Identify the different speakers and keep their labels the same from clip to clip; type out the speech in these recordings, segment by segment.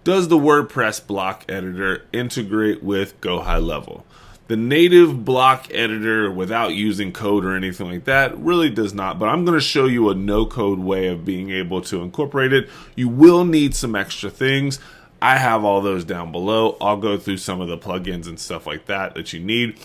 Speaker 1: does the WordPress Block Editor integrate with GoHighLevel? The native block editor without using code or anything like that really does not, but I'm going to show you a no-code way of being able to incorporate it. You will need some extra things. I have all those down below. I'll go through some of the plugins and stuff like that you need.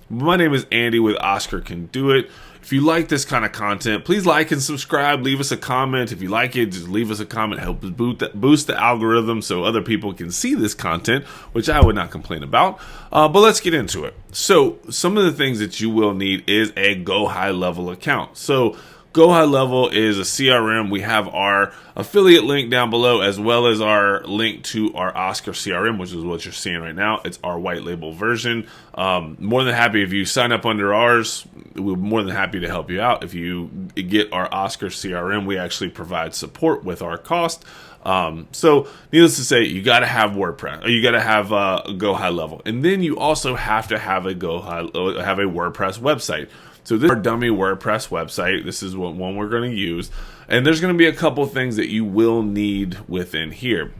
Speaker 1: My name is Andy with Oscar Can Do It. If you like this kind of content, please like and subscribe. Leave us a comment. If you like it, just leave us a comment. Help us boost the algorithm so other people can see this content, which I would not complain about. But let's get into it. So some of the things that you will need is a GoHighLevel account. So GoHighLevel is a CRM. We have our affiliate link down below as well as our link to our Oscar CRM, which is what you're seeing right now. It's our white label version. More than happy if you sign up under ours. We're more than happy to help you out. If you get our Oscar CRM, we actually provide support with our cost. So needless to say, you got to have WordPress, or you got to have GoHighLevel, and then you also have to have a WordPress website. So this is our dummy WordPress website. This is one we're going to use. And there's going to be a couple things that you will need within here.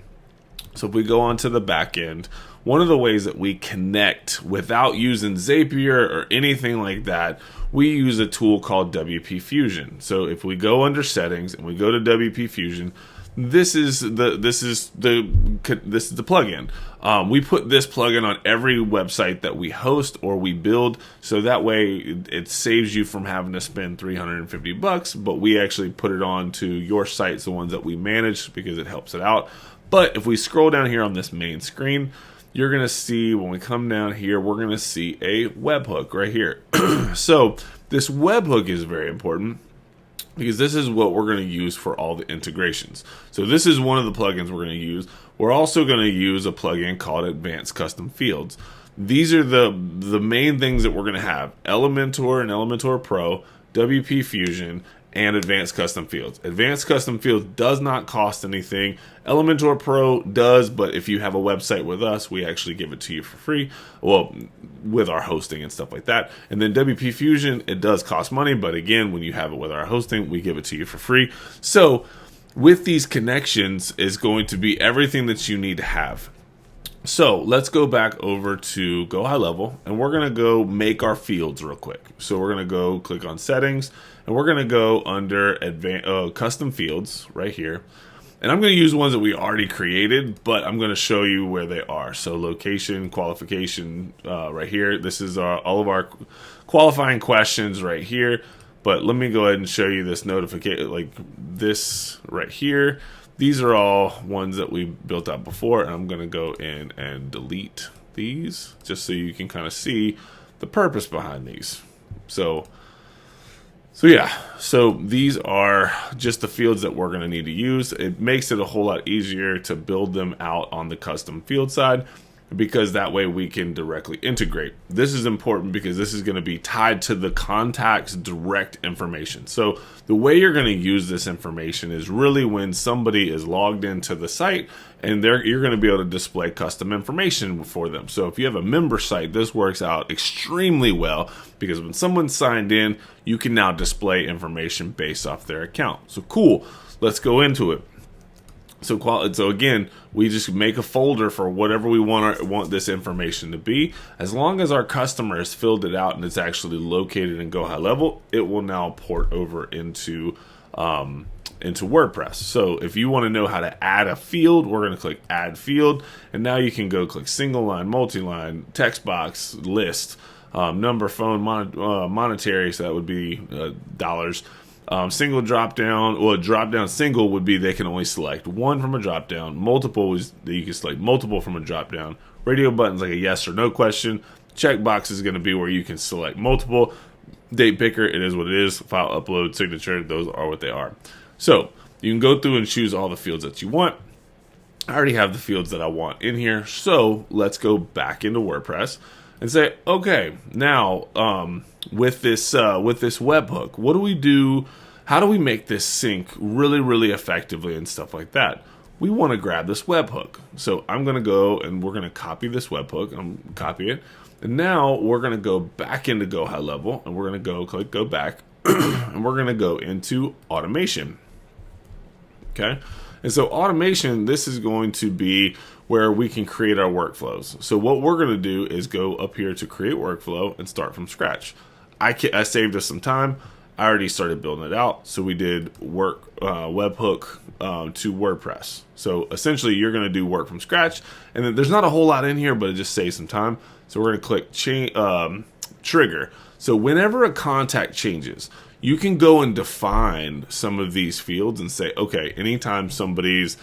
Speaker 1: So if we go onto the back end, one of the ways that we connect without using Zapier or anything like that, we use a tool called WP Fusion. So if we go under settings and we go to WP Fusion, this is the plugin. We put this plugin on every website that we host or we build, so that way it saves you from having to spend $350, but we actually put it on to your sites, the ones that we manage, because it helps it out. But if we scroll down here on this main screen, you're going to see, when we come down here, we're going to see a webhook right here. So this webhook is very important, because this is what we're going to use for all the integrations. So this is one of the plugins we're going to use. We're also going to use a plugin called Advanced Custom Fields. These are the main things that we're going to have: Elementor and Elementor Pro, WP Fusion, and Advanced Custom Fields. Advanced Custom Fields does not cost anything. Elementor Pro does, but if you have a website with us, we actually give it to you for free. Well, with our hosting and stuff like that. And then WP Fusion, it does cost money, but again, when you have it with our hosting, we give it to you for free. So with these connections is going to be everything that you need to have. So let's go back over to GoHighLevel, and we're going to go make our fields real quick. So we're going to go click on settings, and we're going to go under custom fields right here. And I'm going to use ones that we already created, but I'm going to show you where they are. So location, qualification right here. This is all of our qualifying questions right here. But let me go ahead and show you this notification, like this right here. These are all ones that we built out before, and I'm going to go in and delete these just so you can kind of see the purpose behind these. So yeah, so these are just the fields that we're going to need to use. It makes it a whole lot easier to build them out on the custom field side, because that way we can directly integrate. This is important because this is going to be tied to the contact's direct information. So the way you're going to use this information is really when somebody is logged into the site, and you're going to be able to display custom information for them. So if you have a member site, this works out extremely well, because when someone's signed in, you can now display information based off their account. So cool, let's go into it. So again, we just make a folder for whatever we want this information to be. As long as our customer has filled it out and it's actually located in GoHighLevel, it will now port over into WordPress. So if you want to know how to add a field, we're going to click Add Field, and now you can go click single line, multi-line, text box, list, number, phone, monetary. So that would be dollars. Single drop down, or drop down single would be they can only select one from a drop down. Multiple is that you can select multiple from a drop down. Radio button's like a yes or no question. Checkbox is going to be where you can select multiple. Date picker, it is what it is. File upload, signature, those are what they are. So you can go through and choose all the fields that you want. I already have the fields that I want in here. So let's go back into WordPress and say, okay, now with this webhook, what do we do? How do we make this sync really, really effectively and stuff like that? We want to grab this webhook. So I'm going to go and we're going to copy this webhook. Copy it. And now we're going to go back into GoHighLevel, and we're going to click go back, and we're going to go into automation. Okay. And so automation, this is going to be where we can create our workflows. So what we're going to do is go up here to create workflow and start from scratch. I saved us some time. I already started building it out. So we did webhook to WordPress. So essentially you're going to do work from scratch, and then there's not a whole lot in here, but it just saves some time. So we're going to click trigger. So whenever a contact changes, you can go and define some of these fields and say, okay, anytime somebody's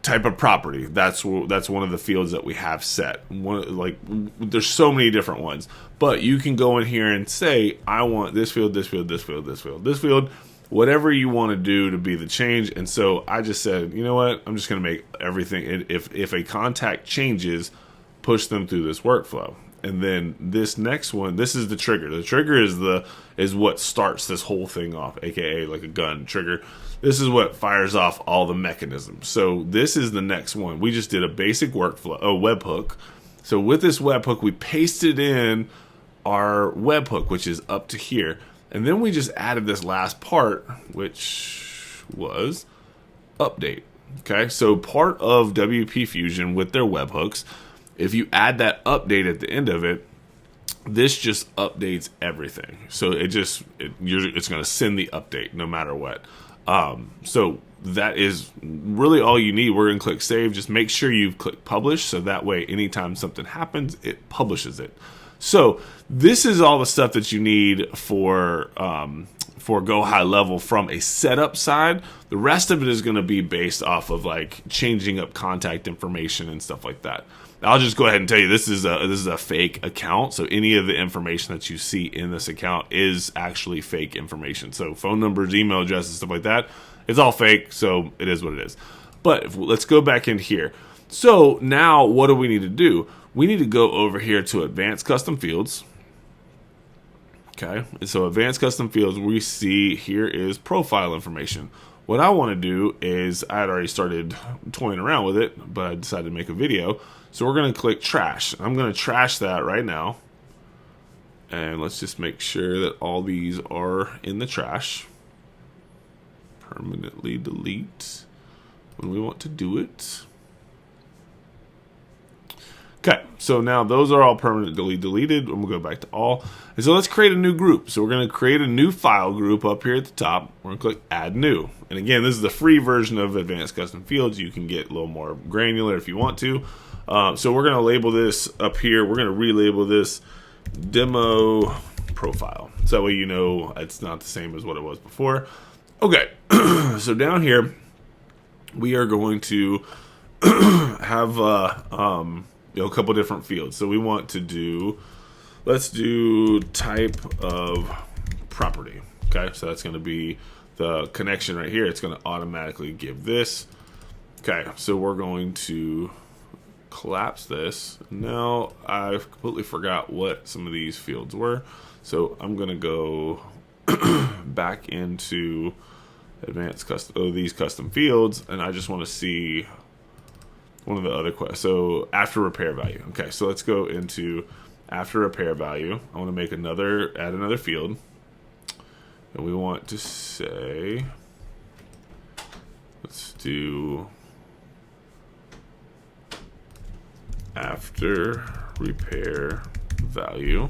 Speaker 1: type of property, that's one of the fields that we have set. There's so many different ones, but you can go in here and say, I want this field, this field, this field, this field, this field, whatever you want to do to be the change. And so I just said, you know what, I'm just going to make everything, if a contact changes, push them through this workflow. And then this next one, this is the trigger. The trigger is what starts this whole thing off, aka like a gun trigger. This is what fires off all the mechanisms. So this is the next one. We just did a basic workflow, a webhook. So with this webhook, we pasted in our webhook, which is up to here. And then we just added this last part, which was update. Okay, so part of WP Fusion with their webhooks, if you add that update at the end of it, this just updates everything. So it's going to send the update no matter what. So that is really all you need. We're going to click save. Just make sure you click publish, so that way anytime something happens, it publishes it. So this is all the stuff that you need for GoHighLevel from a setup side. The rest of it is going to be based off of like changing up contact information and stuff like that. I'll just go ahead and tell you, this is a fake account. So any of the information that you see in this account is actually fake information. So phone numbers, email addresses, stuff like that, it's all fake. So it is what it is. But let's go back in here. So now what do we need to do? We need to go over here to Advanced Custom Fields. Okay, and so Advanced Custom Fields, we see here is profile information. What I want to do is, I had already started toying around with it, but I decided to make a video. So we're going to click trash. I'm going to trash that right now. And let's just make sure that all these are in the trash. Permanently delete when we want to do it. Okay, so now those are all permanently deleted, and we'll go back to all. And so let's create a new group. So we're going to create a new file group up here at the top. We're going to click Add New. And again, this is the free version of Advanced Custom Fields. You can get a little more granular if you want to. So we're going to label this up here. We're going to relabel this Demo Profile. So that way you know it's not the same as what it was before. Okay, so down here, we are going to have a couple different fields. So we want to do, let's do type of property. Okay, so that's going to be the connection right here. It's going to automatically give this. Okay, so we're going to collapse this. Now I've completely forgot what some of these fields were. So I'm going to go back into advanced custom, these custom fields, and I just want to see one of the other questions. So after repair value. Okay, so let's go into after repair value. I want to make add another field, and we want to say, let's do after repair value.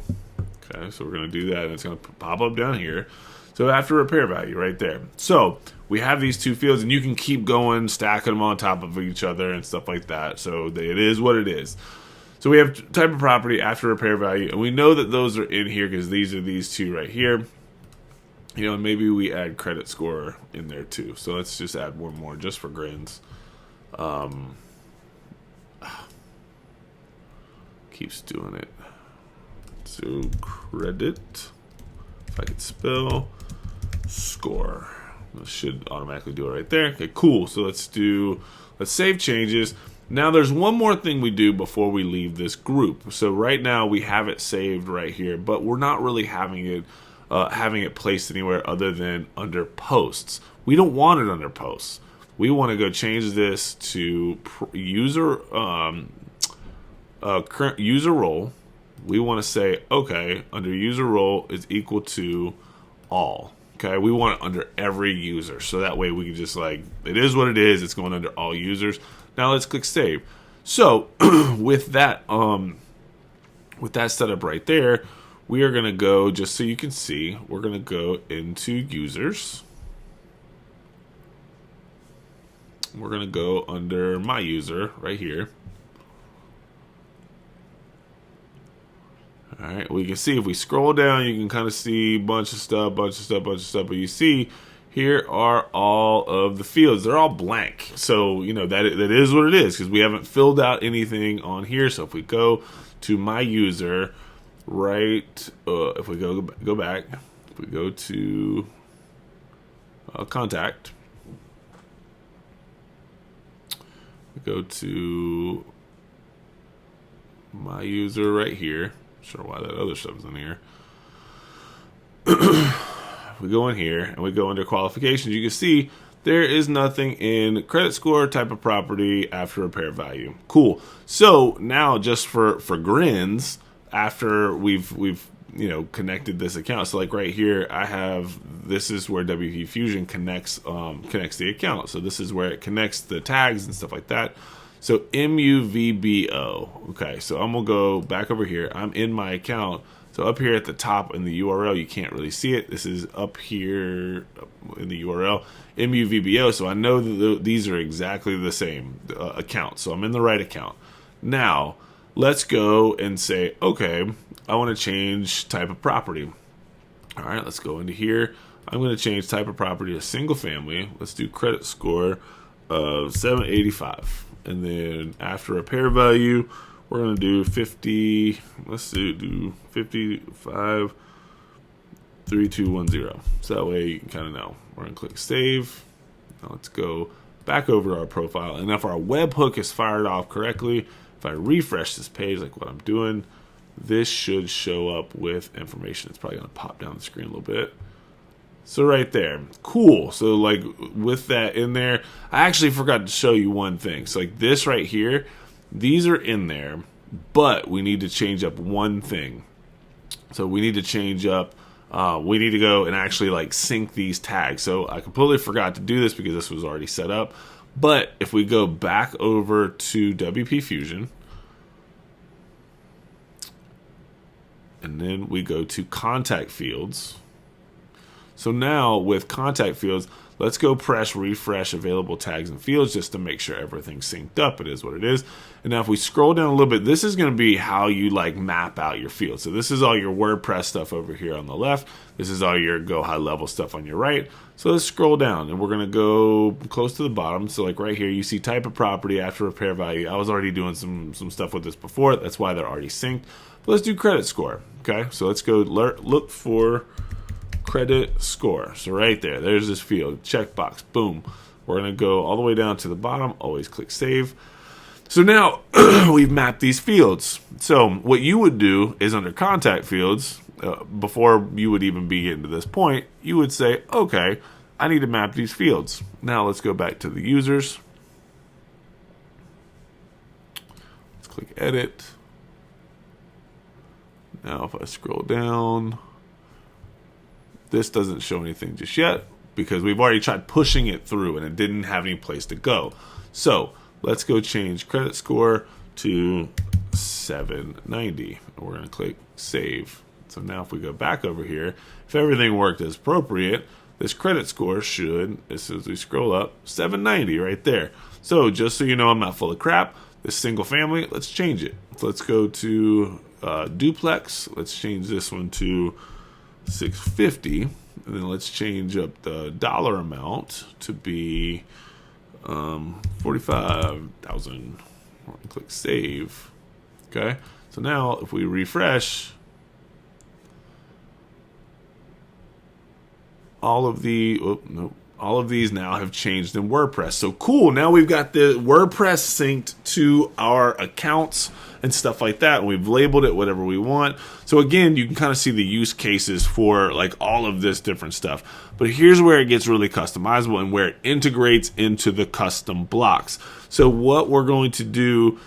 Speaker 1: Okay, so we're going to do that, and it's going to pop up down here. So after repair value right there. So we have these two fields, and you can keep going, stacking them on top of each other and stuff like that. So it is what it is. So we have type of property, after repair value, and we know that those are in here because these are these two right here. You know, maybe we add credit score in there too. So let's just add one more just for grins. Keeps doing it. So credit, if I could spell, score. This should automatically do it right there. Okay, cool. So let's save changes. Now there's one more thing we do before we leave this group. So right now we have it saved right here, but we're not really having it placed anywhere other than under posts. We don't want it under posts. We want to go change this to current user role. We want to say, okay, under user role is equal to all. Okay, we want it under every user, so that way we can just like, it is what it is. It's going under all users. Now let's click save. So with that setup right there, we are going to go, just so you can see, we're going to go into users. We're going to go under my user right here. All right, we can see if we scroll down, you can kind of see bunch of stuff, but you see here are all of the fields. They're all blank. So, you know, that is what it is, because we haven't filled out anything on here. So if we go to my user, right, if we go back, if we go to contact, we go to my user right here. Sure why that other stuff's in here. We go in here and we go under qualifications. You can see there is nothing in credit score, type of property, after repair value. Cool. So now, just for grins, after we've you know, connected this account. So like right here, I have, this is where WP Fusion connects the account. So this is where it connects the tags and stuff like that. So MUVBO. Okay, so I'm gonna go back over here. I'm in my account. So up here at the top in the URL, you can't really see it. This is up here in the URL, MUVBO. So I know that these are exactly the same account. So I'm in the right account. Now, let's go and say, okay, I want to change type of property. All right, let's go into here. I'm going to change type of property to single family. Let's do credit score of 785. And then after repair value, we're going to do 50. Let's do 55 3210. So that way you can kind of know. We're going to click save. Now let's go back over to our profile. And if our webhook is fired off correctly, if I refresh this page like what I'm doing, this should show up with information. It's probably going to pop down the screen a little bit. So right there, cool. So like with that in there, I actually forgot to show you one thing. So like this right here, these are in there, but we need to change up one thing. So we need to change up, we need to go and actually like sync these tags. So I completely forgot to do this because this was already set up. But if we go back over to WP Fusion, and then we go to contact fields. So now with contact fields, let's go press refresh available tags and fields just to make sure everything's synced up. It is what it is. And now if we scroll down a little bit, this is going to be how you like map out your fields. So this is all your WordPress stuff over here on the left. This is all your GoHighLevel stuff on your right. So let's scroll down and we're going to go close to the bottom. So like right here, you see type of property after repair value. I was already doing some stuff with this before. That's why they're already synced. But let's do credit score. Okay, so let's go look for credit score. So right there, there's this field, checkbox, boom. We're going to go all the way down to the bottom, always click save. So now we've mapped these fields. So what you would do is under contact fields, before you would even be getting to this point, you would say, okay, I need to map these fields. Now let's go back to the users. Let's click edit. Now if I scroll down, this doesn't show anything just yet because we've already tried pushing it through and it didn't have any place to go. So let's go change credit score to 790. We're going to click save. So now if we go back over here, if everything worked as appropriate, this credit score should, as soon as we scroll up, 790 right there. So just so you know I'm not full of crap, this single family, let's change it. So let's go to duplex. Let's change this one to 650, and then let's change up the dollar amount to be 45,000. Click save. Okay, so now if we refresh, all of these now have changed in WordPress. So cool, now we've got the WordPress synced to our accounts and stuff like that, and we've labeled it whatever we want. So again, you can kind of see the use cases for like all of this different stuff. But here's where it gets really customizable and where it integrates into the custom blocks. So what we're going to do,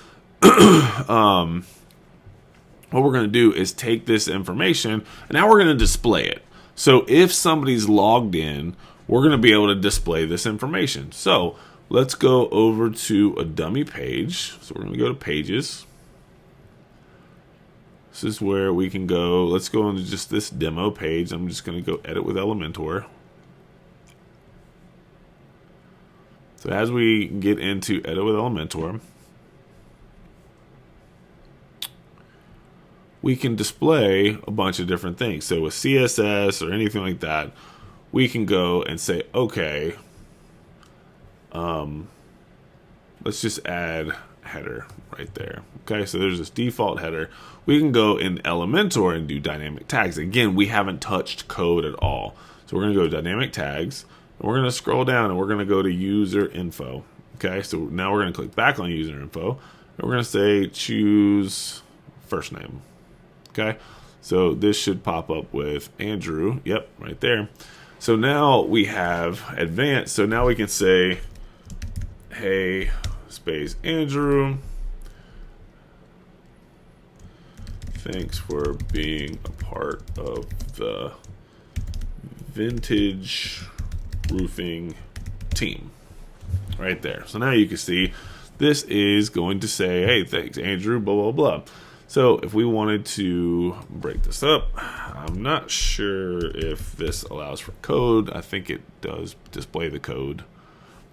Speaker 1: is take this information and now we're going to display it. So if somebody's logged in, we're going to be able to display this information. So let's go over to a dummy page. So we're going to go to pages. This is where we can go. Let's go into just this demo page. I'm just going to go edit with Elementor. So as we get into edit with Elementor, we can display a bunch of different things. So with CSS or anything like that, we can go and say, okay, let's just add header right there. Okay, so there's this default header. We can go in Elementor and do dynamic tags. Again, we haven't touched code at all. So we're going to go to dynamic tags, and we're going to scroll down, and we're going to go to user info. Okay, so now we're going to click back on user info, and we're going to say choose first name. Okay, so this should pop up with Andrew. Yep, right there. So now we have advanced. So now we can say, hey, space Andrew, thanks for being a part of the vintage roofing team. Right there. So now you can see this is going to say, hey, thanks Andrew, blah, blah, blah. So if we wanted to break this up, I'm not sure if this allows for code. I think it does display the code.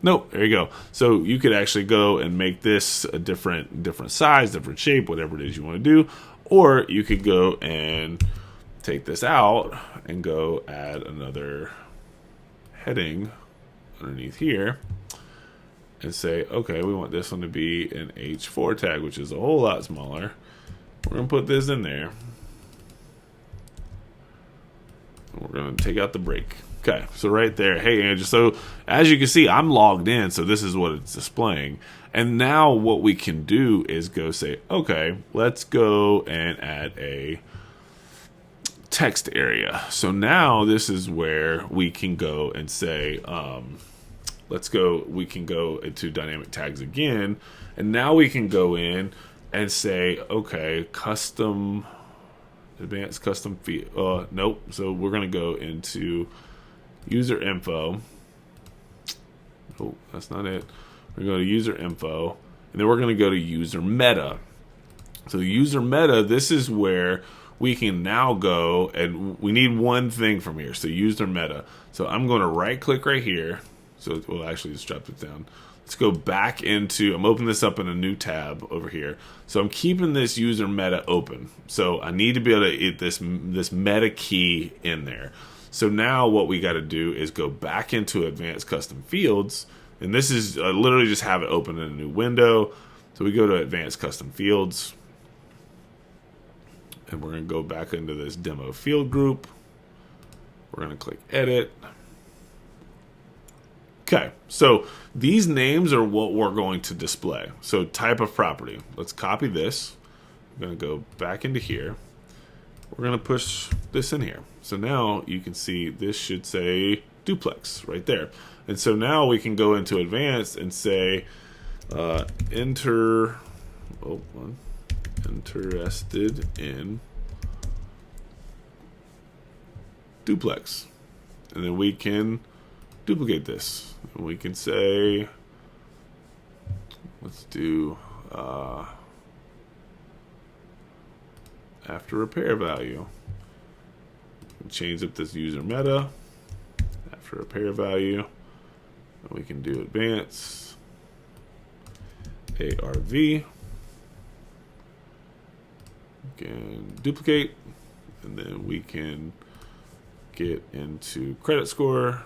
Speaker 1: Nope, there you go. So you could actually go and make this a different size, different shape, whatever it is you want to do. Or you could go and take this out and go add another heading underneath here and say, okay, we want this one to be an H4 tag, which is a whole lot smaller. We're going to put this in there. We're going to take out the break. Okay, so right there, hey Andrew. So as you can see, I'm logged in, so this is what it's displaying. And now what we can do is go say, okay, let's go and add a text area. So now this is where we can go and say, we can go into dynamic tags again. And now we can go in and say, okay, advanced custom field. Nope. So we're going to go into user info. Oh, that's not it. We're going to go to user info, and then we're going to go to user meta. So user meta, this is where we can now go, and we need one thing from here. So user meta. So I'm going to right click right here. So we'll actually just drop it down. Let's go back into, I'm opening this up in a new tab over here. So I'm keeping this user meta open. So I need to be able to get this meta key in there. So now what we got to do is go back into advanced custom fields. And this is literally just have it open in a new window. So we go to advanced custom fields. And we're going to go back into this demo field group. We're going to click edit. Okay, so these names are what we're going to display. So type of property. Let's copy this. I'm going to go back into here. We're going to push this in here. So now you can see this should say duplex right there. And so now we can go into advanced and say interested in duplex. And then we can duplicate this. And we can say, let's do after repair value. Change up this user meta after repair value. And we can do advanced ARV. We can duplicate, and then we can get into credit score.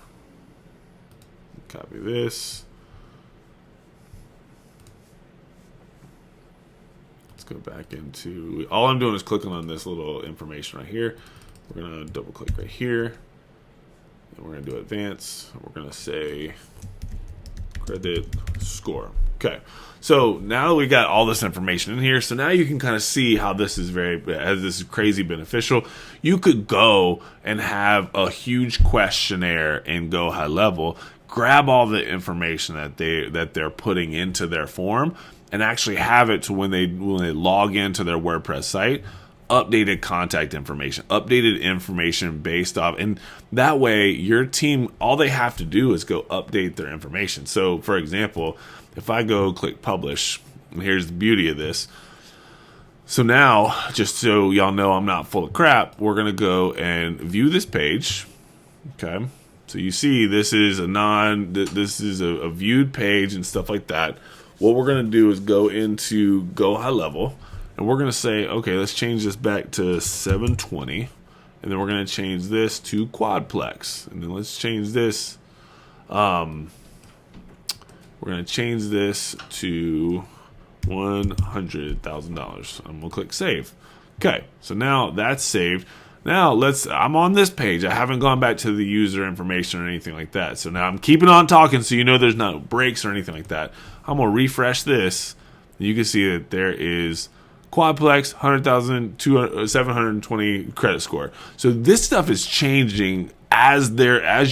Speaker 1: Copy this. Let's go back into, all I'm doing is clicking on this little information right here. We're going to double click right here. And we're going to do advance. We're going to say credit score. Okay. So now that we got all this information in here, so now you can kind of see how this is crazy beneficial. You could go and have a huge questionnaire in GoHighLevel, grab all the information that they're putting into their form, and actually have it to when they log into their WordPress site, updated contact information, updated information based off, and that way your team, all they have to do is go update their information. So for example, if I go click publish, and here's the beauty of this. So now, just so y'all know I'm not full of crap, we're going to go and view this page. Okay. So you see this is a viewed page and stuff like that. What we're going to do is go into GoHighLevel, and we're going to say, okay, let's change this back to 720. And then we're going to change this to quadplex. And then let's change this. We're going to change this to $100,000. I'm going to click save. Okay, so now that's saved. Now I'm on this page. I haven't gone back to the user information or anything like that. So now I'm keeping on talking so you know there's no breaks or anything like that. I'm going to refresh this. You can see that there is quadplex, 100,000, 720 credit score. So this stuff is changing as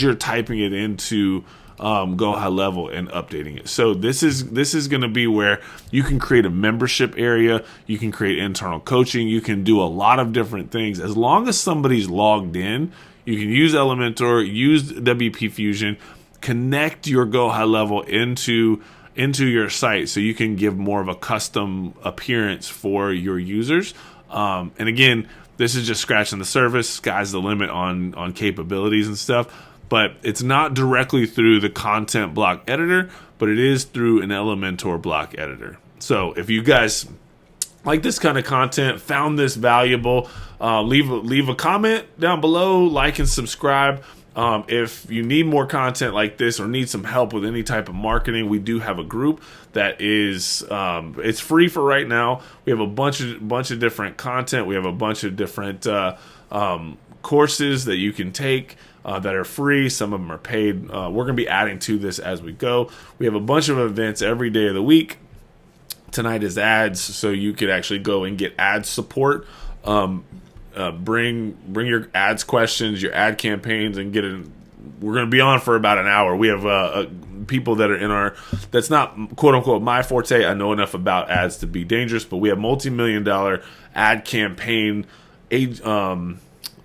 Speaker 1: you're typing it into GoHighLevel and updating it. So this is going to be where you can create a membership area, you can create internal coaching, you can do a lot of different things. As long as somebody's logged in, you can use Elementor, use WP Fusion, connect your GoHighLevel into your site so you can give more of a custom appearance for your users. And again, this is just scratching the surface. Sky's the limit on capabilities and stuff. But it's not directly through the content block editor, but it is through an Elementor block editor. So if you guys like this kind of content, found this valuable, leave a comment down below, like and subscribe. If you need more content like this or need some help with any type of marketing, we do have a group that is it's free for right now. We have a bunch of different content. We have a bunch of different courses that you can take that are free. Some of them are paid. We're going to be adding to this as we go. We have a bunch of events every day of the week. Tonight is ads, so you could actually go and get ad support. Bring your ads questions, your ad campaigns, and get it. We're going to be on for about an hour. We have people that are in that's not quote unquote my forte. I know enough about ads to be dangerous, but we have multi-million-dollar ad campaign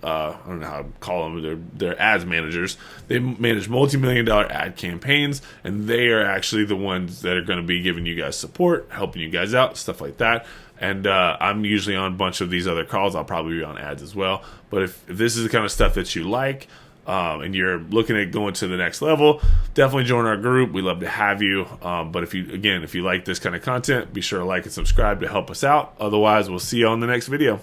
Speaker 1: I don't know how to call them. They're ads managers. They manage multi-million-dollar ad campaigns, and they are actually the ones that are going to be giving you guys support, helping you guys out, stuff like that. And I'm usually on a bunch of these other calls. I'll probably be on ads as well. But if this is the kind of stuff that you like, and you're looking at going to the next level, definitely join our group. We love to have you. But if you like this kind of content, be sure to like and subscribe to help us out. Otherwise, we'll see you on the next video.